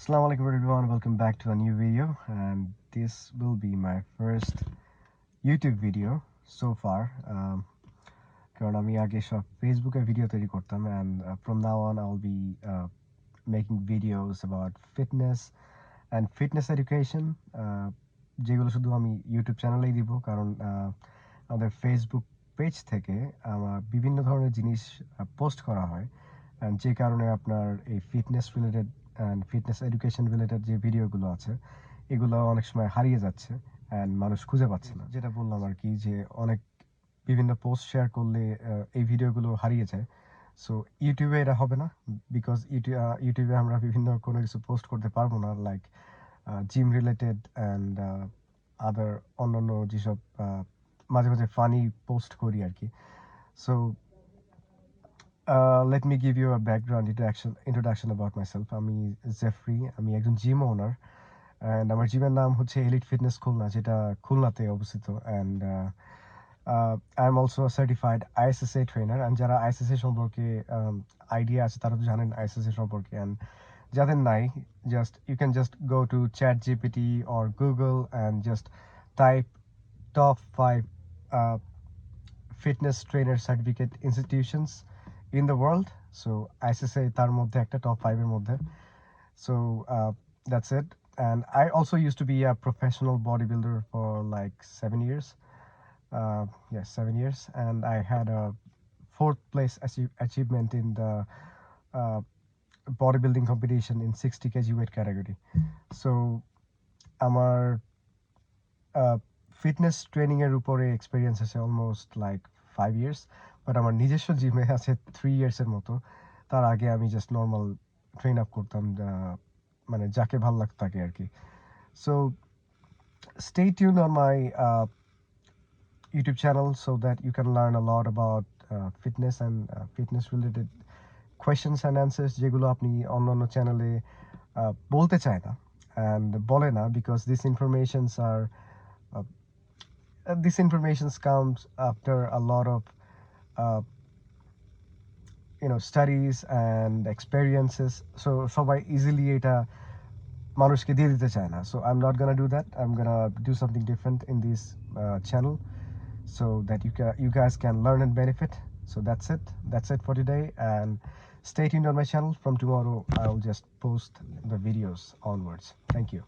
Assalamu alaikum everyone, welcome back to a new video, and this will be my first YouTube video so far. কারণ আমি আগে সব ফেসবুকে video তৈরি করতাম, and from now on I'll be making videos about fitness and fitness education, যেগুলো শুধু আমি ইউটিউব চ্যানেলেই দিব, কারণ আমাদের ফেসবুক পেজ থেকে আমার বিভিন্ন ধরনের জিনিস পোস্ট করা হয়, and যে কারণে আপনার এই fitness related and fitness education related যে ভিডিওগুলো আছে এগুলো অনেক সময় হারিয়ে যাচ্ছে অ্যান্ড মানুষ খুঁজে পাচ্ছে না। যেটা বললাম আর কি, যে অনেক বিভিন্ন পোস্ট শেয়ার করলে এই ভিডিওগুলো হারিয়ে যায়। সো ইউটিউবে এটা হবে না, বিকজ ইউটিউবে আমরা বিভিন্ন কোনো কিছু পোস্ট করতে পারবো না, like gym related and other অন্যান্য যেসব মাঝে মাঝে ফানি পোস্ট করি আর কি। So let me give you a background introduction about myself. আমি জেফরি, আমি একজন জিম ওনার, অ্যান্ড আমার জিমের নাম হচ্ছে এলিট ফিটনেস খুলনা, যেটা খুলনাতে অবস্থিত। And I am also certified ISSA trainer. And যারা আইএসএসএ সম্পর্কে আইডিয়া আছে তারা তো জানেন আইএসএসএ সম্পর্কে, অ্যান্ড যাদের নাই, just you can just go to chat GPT or Google and just type top 5 fitness trainer certificate institutions in the world. So ICSA তার মধ্যে একটা top 5 এর মধ্যে। So that's it. And I also used to be a professional bodybuilder for like 7 years. Yes, 7 years, and I had a fourth place achievement in the uh, bodybuilding competition in 60 kg weight category. So আমার fitness training এর উপরে experience আছে almost like 5 years, but আমার নিজস্ব জিমে আছে 3 ইয়ার্সের মতো। তার আগে আমি জাস্ট নর্মাল ট্রেন আপ করতাম, মানে যাকে ভালো লাগতো তাকে আর কি। So stay tuned on my YouTube channel so that you can learn a lot about fitness and fitness related questions and answers, যেগুলো আপনি অন্যান্য চ্যানেলে বলতে চায় না and বলে না, because these informations are this information comes after a lot of studies and experiences. So সবাই easily এটা মানুষকে দিয়ে দিতে চায় না। So I'm not gonna do that. I'm gonna do something different in this channel so that you guys can learn and benefit. So that's it for today, and stay tuned on my channel. From tomorrow I'll just post the videos onwards. Thank you.